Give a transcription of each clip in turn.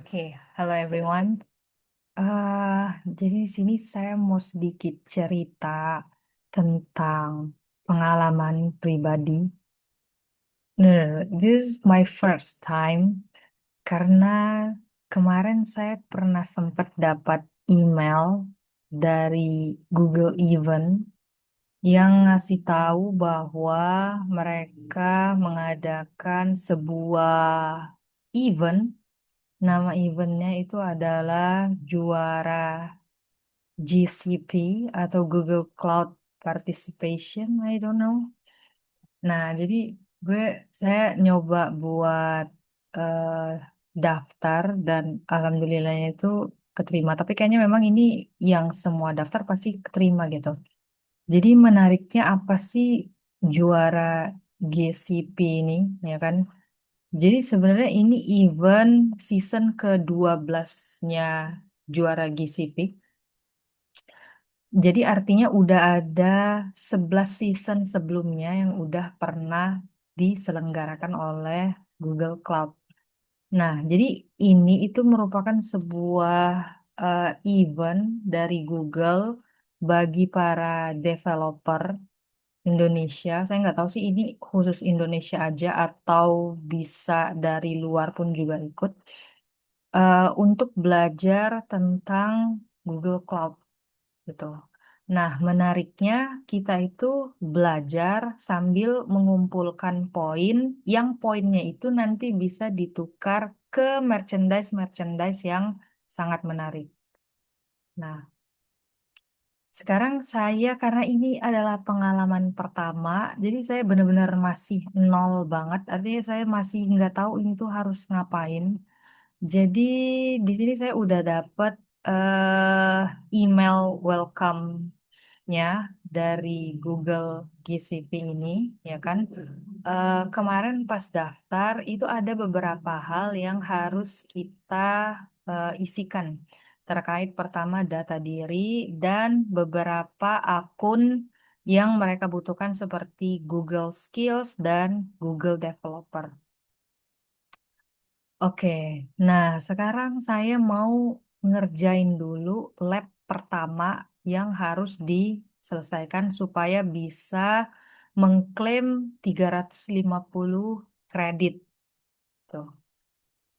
Oke, halo everyone. Eh, jadi di sini saya mau sedikit cerita tentang pengalaman pribadi. No, this is my first time karena kemarin saya pernah sempat dapat email dari Google Event yang ngasih tahu bahwa mereka mengadakan sebuah event. Nama eventnya itu adalah juara GCP atau Google Cloud Participation, I don't know. Nah, jadi gue saya nyoba buat eh, daftar dan alhamdulillahnya itu keterima. Tapi kayaknya memang ini yang semua daftar pasti keterima gitu. Jadi menariknya apa sih juara GCP ini, ya kan? Jadi sebenarnya ini event season ke-12-nya juara GCP. Jadi artinya udah ada 11 season sebelumnya yang udah pernah diselenggarakan oleh Google Cloud. Nah, jadi ini itu merupakan sebuah event dari Google bagi para developer Indonesia. Saya nggak tahu sih ini khusus Indonesia aja atau bisa dari luar pun juga ikut. Untuk belajar tentang Google Cloud gitu. Nah, menariknya kita itu belajar sambil mengumpulkan poin, yang poinnya itu nanti bisa ditukar ke merchandise-merchandise yang sangat menarik. Nah, sekarang saya karena ini adalah pengalaman pertama, jadi saya benar-benar masih nol banget. Artinya saya masih nggak tahu ini tuh harus ngapain. Jadi di sini saya udah dapet email welcome-nya dari Google GCP ini, ya kan? Kemarin pas daftar itu ada beberapa hal yang harus kita isikan terkait pertama data diri dan beberapa akun yang mereka butuhkan seperti Google Skills dan Google Developer. Oke, nah sekarang saya mau ngerjain dulu lab pertama yang harus diselesaikan supaya bisa mengklaim 350 kredit. Tuh.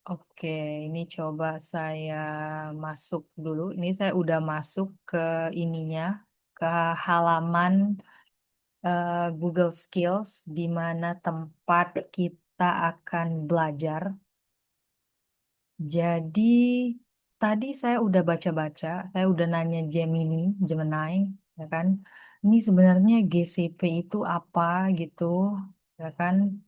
Oke, ini coba saya masuk dulu. Ini saya udah masuk ke ininya, ke halaman Google Skills, di mana tempat kita akan belajar. Jadi tadi saya udah baca-baca, saya udah nanya Gemini, ya kan? Ini sebenarnya GCP itu apa gitu, ya kan?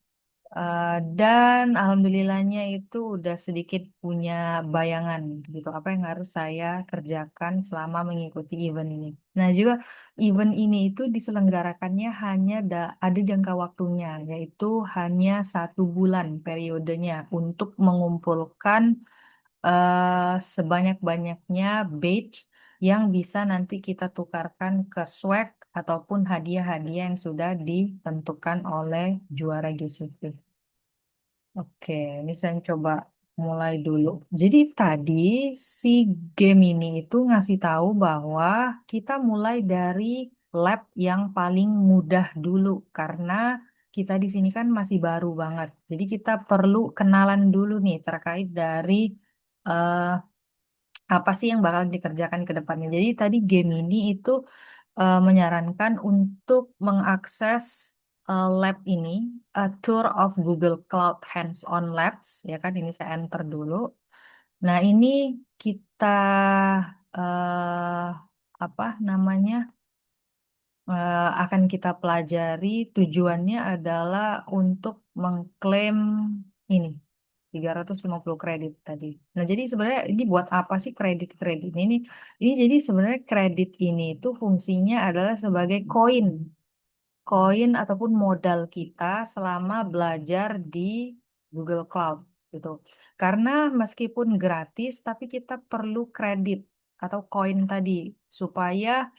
Dan alhamdulillahnya itu udah sedikit punya bayangan gitu, apa yang harus saya kerjakan selama mengikuti event ini. Nah juga event ini itu diselenggarakannya hanya ada jangka waktunya, yaitu hanya 1 bulan periodenya untuk mengumpulkan sebanyak-banyaknya badge yang bisa nanti kita tukarkan ke swag ataupun hadiah-hadiah yang sudah ditentukan oleh juara GCP. Oke, ini saya coba mulai dulu. Jadi tadi si game ini itu ngasih tahu bahwa kita mulai dari lab yang paling mudah dulu karena kita di sini kan masih baru banget. Jadi kita perlu kenalan dulu nih terkait dari eh, apa sih yang bakal dikerjakan ke depannya. Jadi tadi game ini itu menyarankan untuk mengakses lab ini, Tour of Google Cloud Hands-on Labs, ya kan ini saya enter dulu. Nah ini kita apa namanya akan kita pelajari tujuannya adalah untuk mengklaim ini 350 kredit tadi. Nah, jadi sebenarnya ini buat apa sih kredit-kredit ini? Ini jadi sebenarnya kredit ini itu fungsinya adalah sebagai koin ataupun modal kita selama belajar di Google Cloud gitu. Karena meskipun gratis, tapi kita perlu kredit atau koin tadi supaya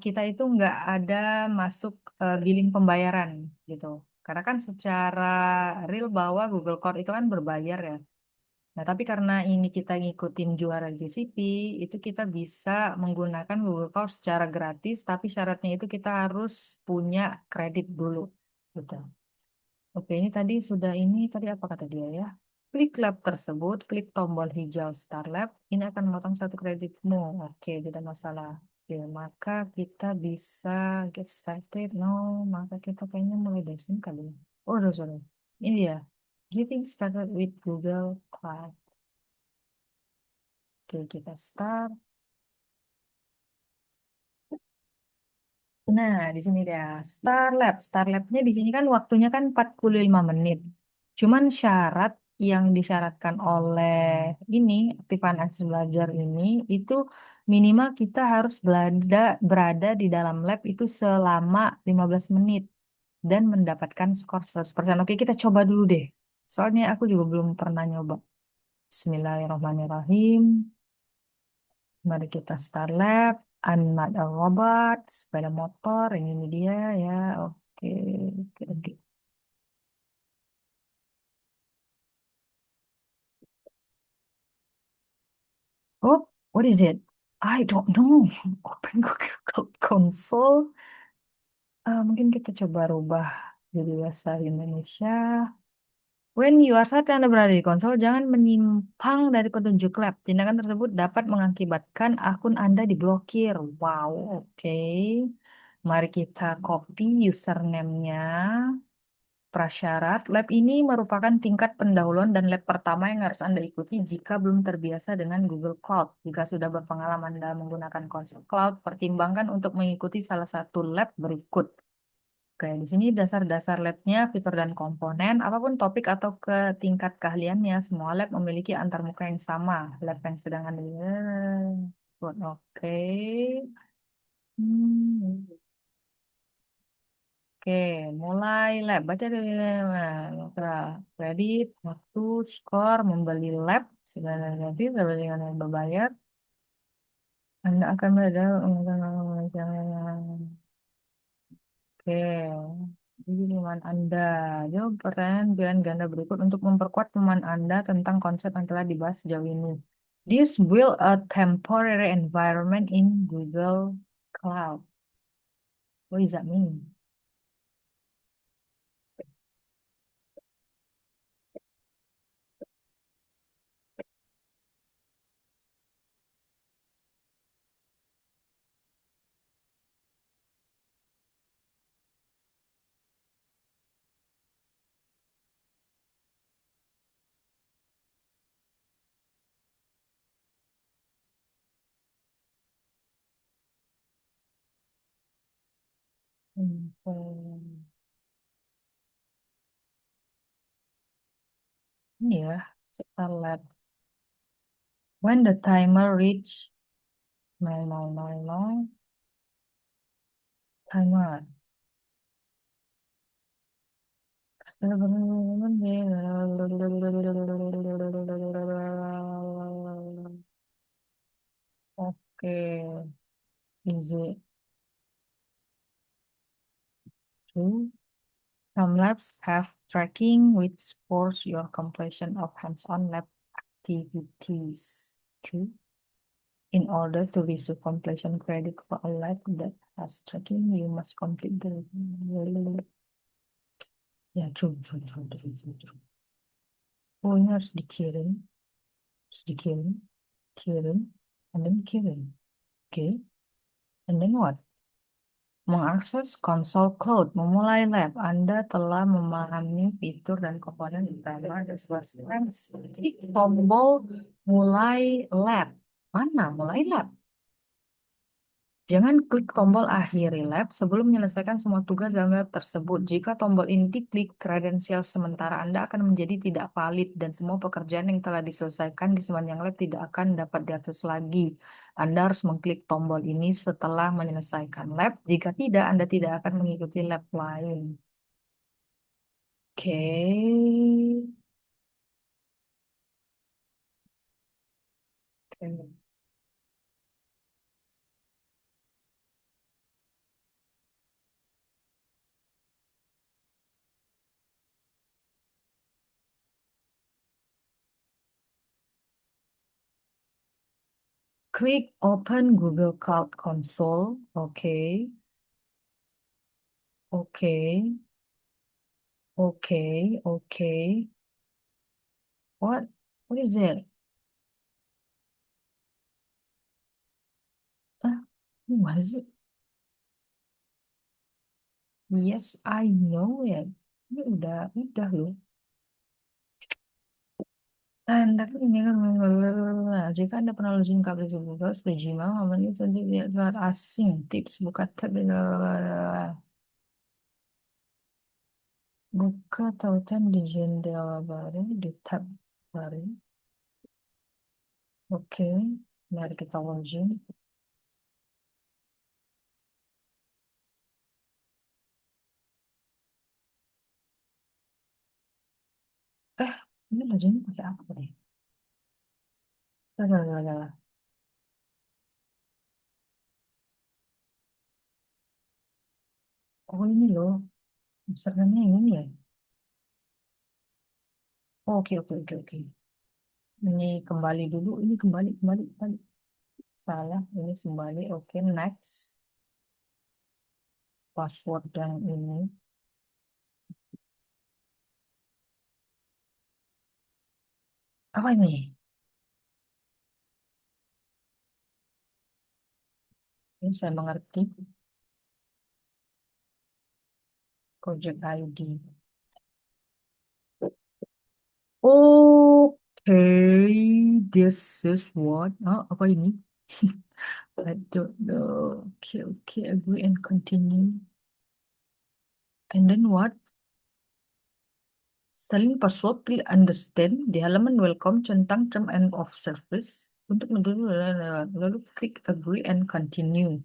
kita itu nggak ada masuk billing pembayaran gitu. Karena kan secara real bahwa Google Cloud itu kan berbayar ya. Nah, tapi karena ini kita ngikutin juara GCP, itu kita bisa menggunakan Google Cloud secara gratis, tapi syaratnya itu kita harus punya kredit dulu. Gitu. Oke, ini tadi sudah ini, tadi apa kata dia ya? Klik lab tersebut, klik tombol hijau Start Lab, ini akan memotong satu kreditmu. Oke, tidak masalah. Oke, maka kita bisa get started. No, maka kita kayaknya mulai dari sini kali ya. Oh, sorry. Ini ya, getting started with Google Cloud. Oke, kita start. Nah, di sini dia Star Lab. Star Lab-nya di sini kan waktunya kan 45 menit. Cuman syarat yang disyaratkan oleh ini, aktifan akses belajar ini, itu minimal kita harus berada di dalam lab itu selama 15 menit dan mendapatkan skor 100%. Oke, kita coba dulu deh. Soalnya aku juga belum pernah nyoba. Bismillahirrahmanirrahim. Mari kita start lab. I'm not a robot. Sepeda motor. Ini dia ya. Oke. Oke, oke. Oh, what is it? I don't know. Open Google Console. Mungkin kita coba rubah jadi bahasa Indonesia. When you are saat Anda berada di konsol, jangan menyimpang dari petunjuk lab. Tindakan tersebut dapat mengakibatkan akun Anda diblokir. Wow, oke. Mari kita copy username-nya. Prasyarat, lab ini merupakan tingkat pendahuluan dan lab pertama yang harus Anda ikuti jika belum terbiasa dengan Google Cloud. Jika sudah berpengalaman dalam menggunakan konsol cloud, pertimbangkan untuk mengikuti salah satu lab berikut. Oke, di sini dasar-dasar labnya, fitur dan komponen, apapun topik atau ke tingkat keahliannya, semua lab memiliki antarmuka yang sama. Lab yang sedang Anda... Oke. Hmm. Oke, mulai lab. Baca dari kredit, waktu, skor, membeli lab, segala nanti dengan yang berbayar. Anda akan berada Oke, jadi pemahaman Anda. Jawab pertanyaan pilihan ganda berikut untuk memperkuat pemahaman Anda tentang konsep yang telah dibahas sejauh ini. This will a temporary environment in Google Cloud. What does that mean? Hmm, ini ya, kita lihat. When the timer reach 0000, timer. Oke, is it true? Some labs have tracking which scores your completion of hands-on lab activities. True. In order to receive completion credit for a lab that has tracking, you must complete the... Ya, true, true, true, true, true, true. Oh, ini harus dikirim, kirim, and then kirim. Oke, and then what? Mengakses konsol cloud, memulai lab. Anda telah memahami fitur dan komponen utama dan sebuah klik tombol mulai lab. Mana mulai lab? Jangan klik tombol akhiri lab sebelum menyelesaikan semua tugas dalam lab tersebut. Jika tombol ini diklik, kredensial sementara Anda akan menjadi tidak valid dan semua pekerjaan yang telah diselesaikan di sepanjang lab tidak akan dapat diakses lagi. Anda harus mengklik tombol ini setelah menyelesaikan lab. Jika tidak, Anda tidak akan mengikuti lab lain. Oke. Oke. Klik open Google Cloud Console. Oke, oke, oke, oke. What? What is it? Ah, what is it? Yes, I know it. Ini udah loh. Tanda ini kan jika Anda pernah login ke aplikasi Google, Gmail, momen itu tidak surat asing, tips buka tab, buka tautan di jendela baru, di tab baru. Oke, mari kita login. Eh, ini login pakai apa deh? Lah. Oh ini loh, username ini ya. Oh, oke, oke, oke, oke. Ini kembali dulu, ini kembali. Salah, ini kembali. Oke, next. Password yang ini. Apa ini? Ini saya mengerti. Project ID. Okay, this is what? Oh, apa ini? I don't know. Okay, okay, agree and continue. And then what? Salin password, please understand. Di halaman welcome, centang term and of service. Untuk menunggu, lalu klik agree and continue.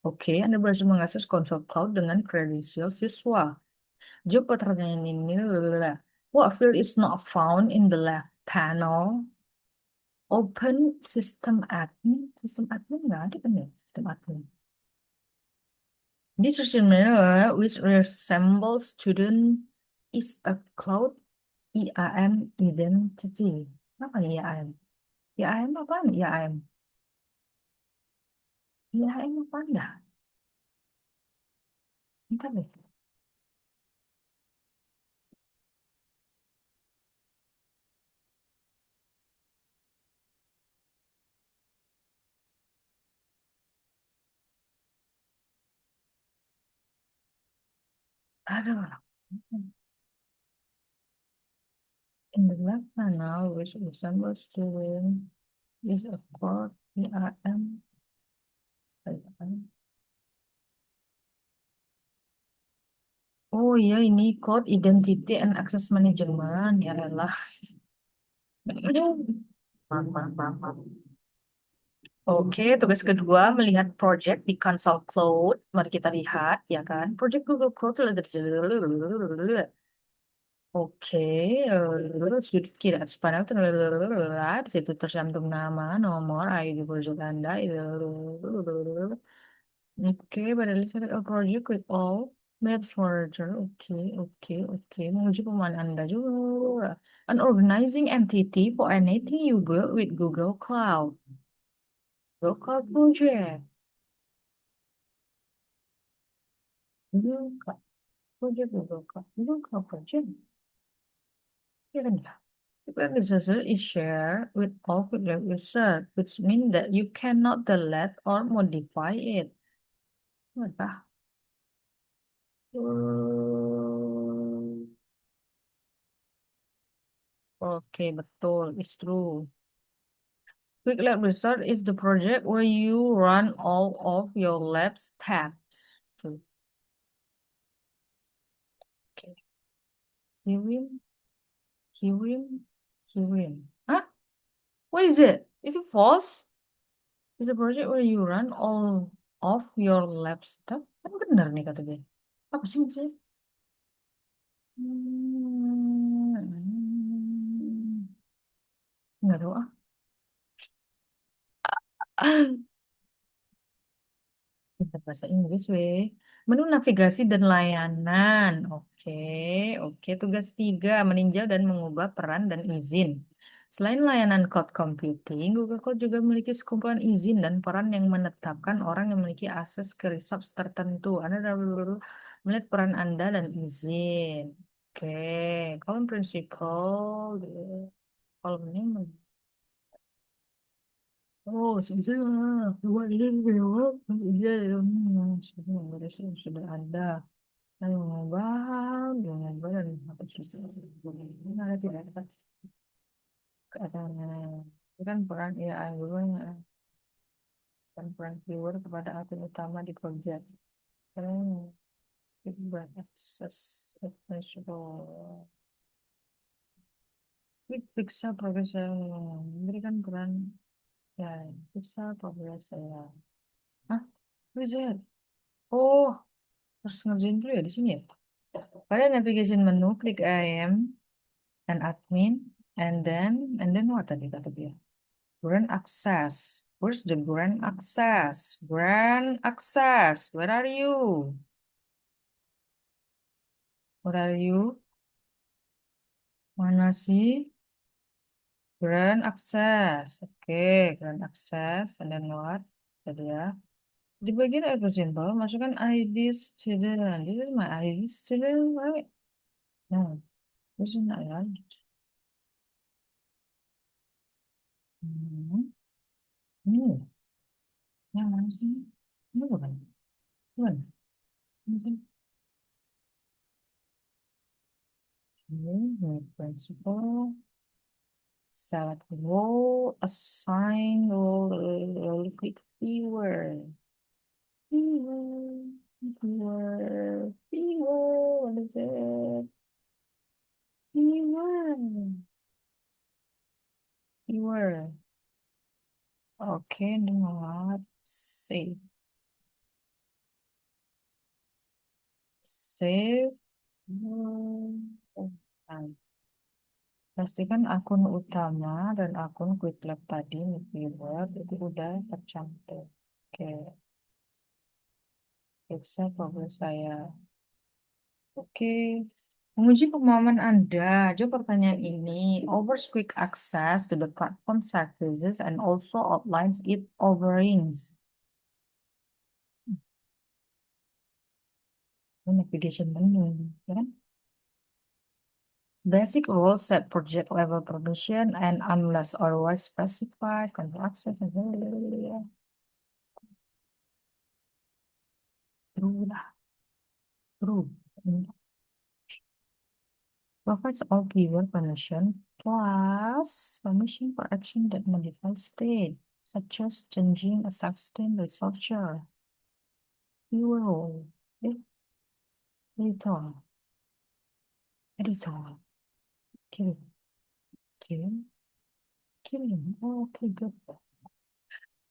Oke, Anda berhasil mengakses konsol cloud dengan kredensial siswa. Jawab pertanyaan ini. What field is not found in the left panel? Open System Admin. Sistem admin nggak ada kan ya? Sistem admin. This resume which resembles student is a cloud IAM identity. Apa ya IAM? IAM apa nih IAM? IAM apa dah? Bentar deh. Aduh. In the left panel which resembles student is a cloud IAM. Oh iya ini Cloud Identity and Access Management ya lah. Maaf, maaf, maaf, maaf. Oke, tugas kedua melihat project di Console Cloud. Mari kita lihat, ya kan? Project Google Cloud. Oke, sudut kiri atas panel di situ tercantum nama, nomor, ID pojok Anda. Oke, pada select a project with all Maps Manager. Oke. Menuju pemahaman Anda juga. An organizing entity for anything you build with Google Cloud. Google Cloud Project. Google Cloud Project, Google Cloud Project. Ya kan ya? Web resources is shared with all web users, which means that you cannot delete or modify it. Benar. Oke, betul. It's true. Quick Lab Resort is the project where you run all of your lab's tasks. True. Okay. Kirim, kirim. Huh? What is it? Is it false? It's a project where you run all of your lab stuff. Kan benar nih kata dia. Apa sih maksudnya? Nggak tahu ah. Pintar bahasa Inggris weh. Menu navigasi dan layanan. Oke. Tugas tiga, meninjau dan mengubah peran dan izin. Selain layanan cloud computing, Google Cloud juga memiliki sekumpulan izin dan peran yang menetapkan orang yang memiliki akses ke resource tertentu. Anda dapat melihat peran Anda dan izin. Oke, kolom principal, kolom ini, oh, sudah, dua ini lewat, iya, sudah ada. Lalu mengubah dan apa sih? Ada tidak ada keadaannya. Itu kan peran AI dulu dan peran viewer kepada akun utama di project. Hmm, itu berakses advisable. Klik periksa progres saya memberikan peran ya periksa progres saya. Hah? Wizard. Oh, harus ngerjain dulu ya di sini ya. Pada navigation menu, klik IAM and admin, and then what tadi kata dia? Brand access. Where's the brand access? Brand access. Where are you? Where are you? Mana sih? Brand access. Oke, brand access. And then what? Tadi ya. Di bagian address symbol, masukkan ID student. This is my ID student, right? No, this is not right. Hmm. Ini, yang mana sih? Ini bukan. Bukan. Ini. Ini principal. Select role, assign role, click viewer. Viewer, viewer, viewer, what is it? Viewer, viewer. Oke, dengar. Save. Save. Oh, nah. Pastikan akun utama dan akun Quick Lab tadi, viewer, itu udah tercantum. Oke, periksa progres saya. Oke, menguji pemahaman Anda. Jawab pertanyaan ini. Offers quick access to the platform services and also outlines its offerings. Ini navigation menu, ya kan? Basic rules set project level permission and unless otherwise specified, control access, and true lah, true. Provides all keyword permission plus permission for action that modify state, such as changing a substance resource. Euro, eh, editor, editor, kirim, kirim, kirim. Oke, good.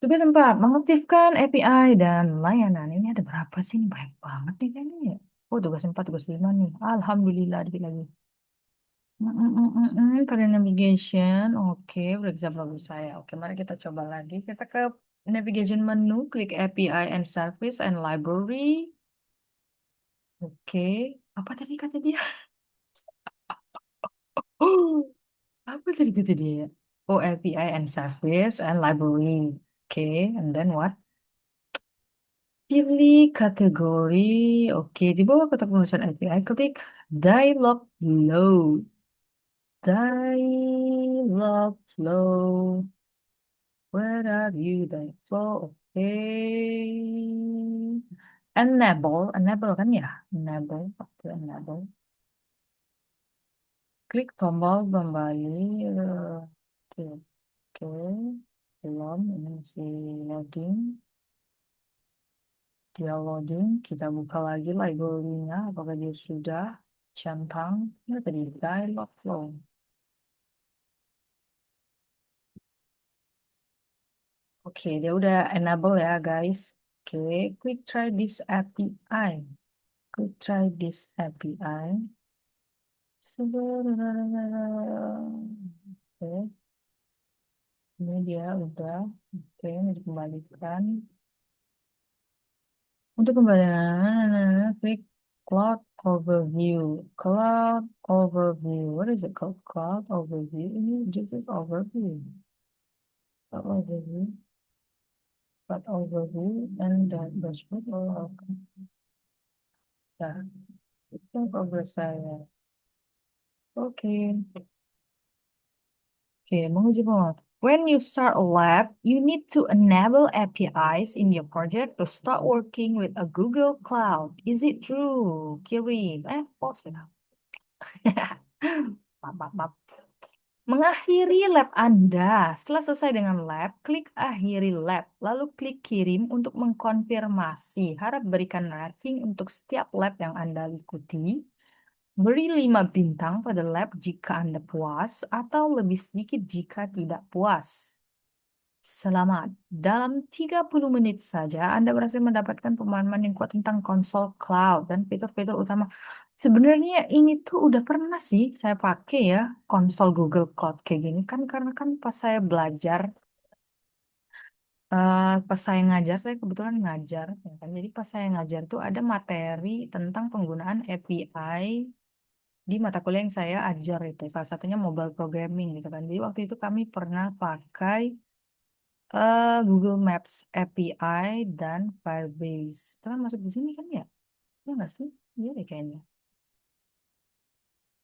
Tugas 4, mengaktifkan API dan layanan. Ini ada berapa sih? Ini banyak banget nih kayaknya ya. Oh, tugas 4, tugas 5 nih. Alhamdulillah, dikit lagi. Pada navigation, oke, periksa bagus saya. Oke, mari kita coba lagi. Kita ke navigation menu, klik API and Service and Library. Oke, apa tadi kata dia? Apa tadi kata dia ya? Oh, API and Service and Library. Oke, and then what? Pilih kategori. Oke, di bawah kotak penulisan API, klik Dialog Load. Dialog Flow. Where are you, Dialog Flow? Oke. Enable kan ya? Enable, oke, enable. Klik tombol kembali. Oke, oke. Belum, ini masih loading. Dia loading, kita buka lagi library-nya. Apakah dia sudah centang? Ya, tadi dialog flow. Oke, dia udah enable ya, guys. Oke, quick try this API. Quick try this API. Oke, ini dia udah. Oke, ini dikembalikan. Untuk kembali, klik. Cloud overview. Cloud overview. What is it called? Cloud overview. This is overview. Cloud overview. Cloud overview and the dashboard. Oh, okay. Ya, itu progress saya. Oke. Oke, menguji penguat. When you start a lab, you need to enable APIs in your project to start working with a Google Cloud. Is it true? Kirim. False ya. Maaf, maaf, maaf. Mengakhiri lab Anda. Setelah selesai dengan lab, klik akhiri lab. Lalu klik kirim untuk mengkonfirmasi. Harap berikan rating untuk setiap lab yang Anda ikuti. Beri 5 bintang pada lab jika Anda puas atau lebih sedikit jika tidak puas. Selamat. Dalam 30 menit saja Anda berhasil mendapatkan pemahaman yang kuat tentang konsol cloud dan fitur-fitur utama. Sebenarnya ini tuh udah pernah sih saya pakai ya konsol Google Cloud kayak gini kan karena kan pas saya belajar pas saya ngajar saya kebetulan ngajar ya kan. Jadi pas saya ngajar tuh ada materi tentang penggunaan API di mata kuliah yang saya ajar itu salah satunya mobile programming gitu kan. Jadi waktu itu kami pernah pakai Google Maps API dan Firebase. Itu kan masuk di sini kan ya? Ya nggak sih? Iya deh kayaknya.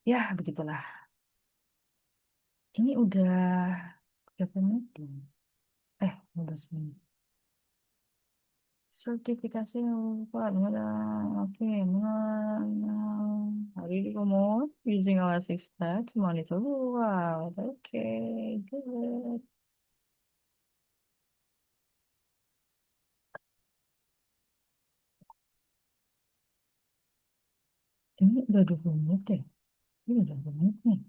Ya, begitulah. Ini udah berapa menit belum? 15 menit. Sertifikasi lupa. Oke, hari ini kamu using Elasticsearch monitor. Wow, oke, good. Ini udah 20 menit ya? Ini udah 20 menit nih.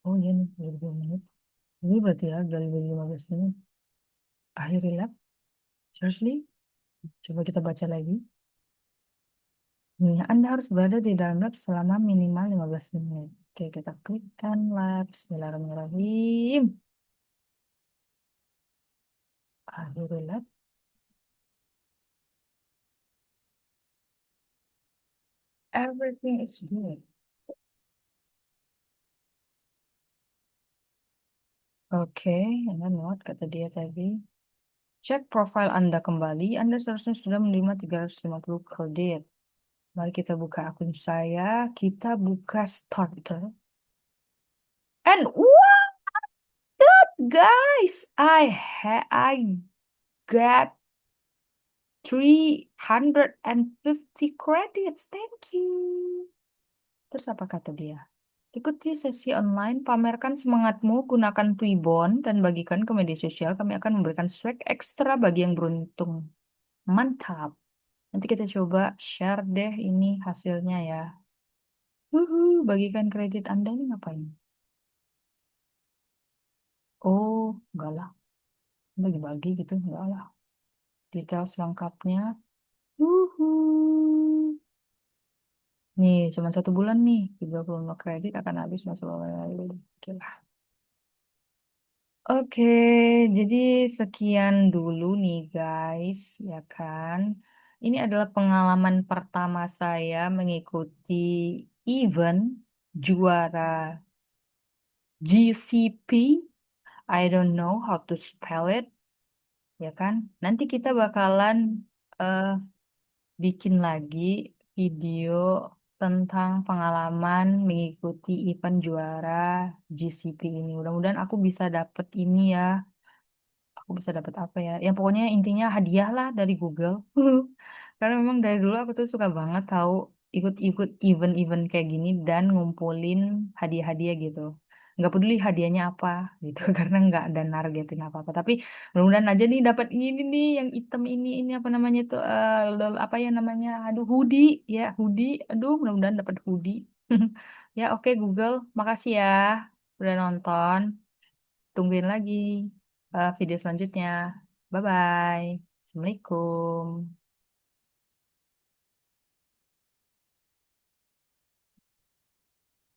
Oh iya nih, udah 20 menit. Ini berarti ya dari 15 menit. Akhiri lab. Seriously? Coba kita baca lagi. Nih, Anda harus berada di dalam lab selama minimal 15 menit. Oke, kita klikkan lab. Bismillahirrahmanirrahim. Akhiri lab. Everything is good. Oke, and then what kata dia tadi? Cek profil Anda kembali. Anda seharusnya sudah menerima 350 kredit. Mari kita buka akun saya. Kita buka starter. And what, guys? I got 350 credits. Thank you. Terus apa kata dia? Ikuti sesi online, pamerkan semangatmu, gunakan Twibbon, dan bagikan ke media sosial. Kami akan memberikan swag ekstra bagi yang beruntung. Mantap. Nanti kita coba share deh ini hasilnya ya. Bagikan kredit Anda ini ngapain? Oh, enggak lah. Bagi-bagi gitu, enggak lah. Detail selengkapnya. Wuhu. Nih, cuma 1 bulan nih. 35 kredit akan habis masuk lalu. Oke lah. Oke, jadi sekian dulu nih guys, ya kan. Ini adalah pengalaman pertama saya mengikuti event juara GCP. I don't know how to spell it, ya kan. Nanti kita bakalan eh, bikin lagi video tentang pengalaman mengikuti event juara GCP ini. Mudah-mudahan aku bisa dapet ini ya. Aku bisa dapat apa ya? Yang pokoknya intinya hadiah lah dari Google. Karena memang dari dulu aku tuh suka banget tahu ikut-ikut event-event kayak gini dan ngumpulin hadiah-hadiah gitu. Nggak peduli hadiahnya apa gitu karena nggak ada nargetin apa-apa. Tapi mudah-mudahan aja nih dapat ini nih yang item ini apa namanya tuh apa ya namanya? Aduh hoodie ya hoodie. Aduh mudah-mudahan dapat hoodie. Ya oke Google, makasih ya udah nonton. Tungguin lagi video selanjutnya. Bye-bye. Assalamualaikum.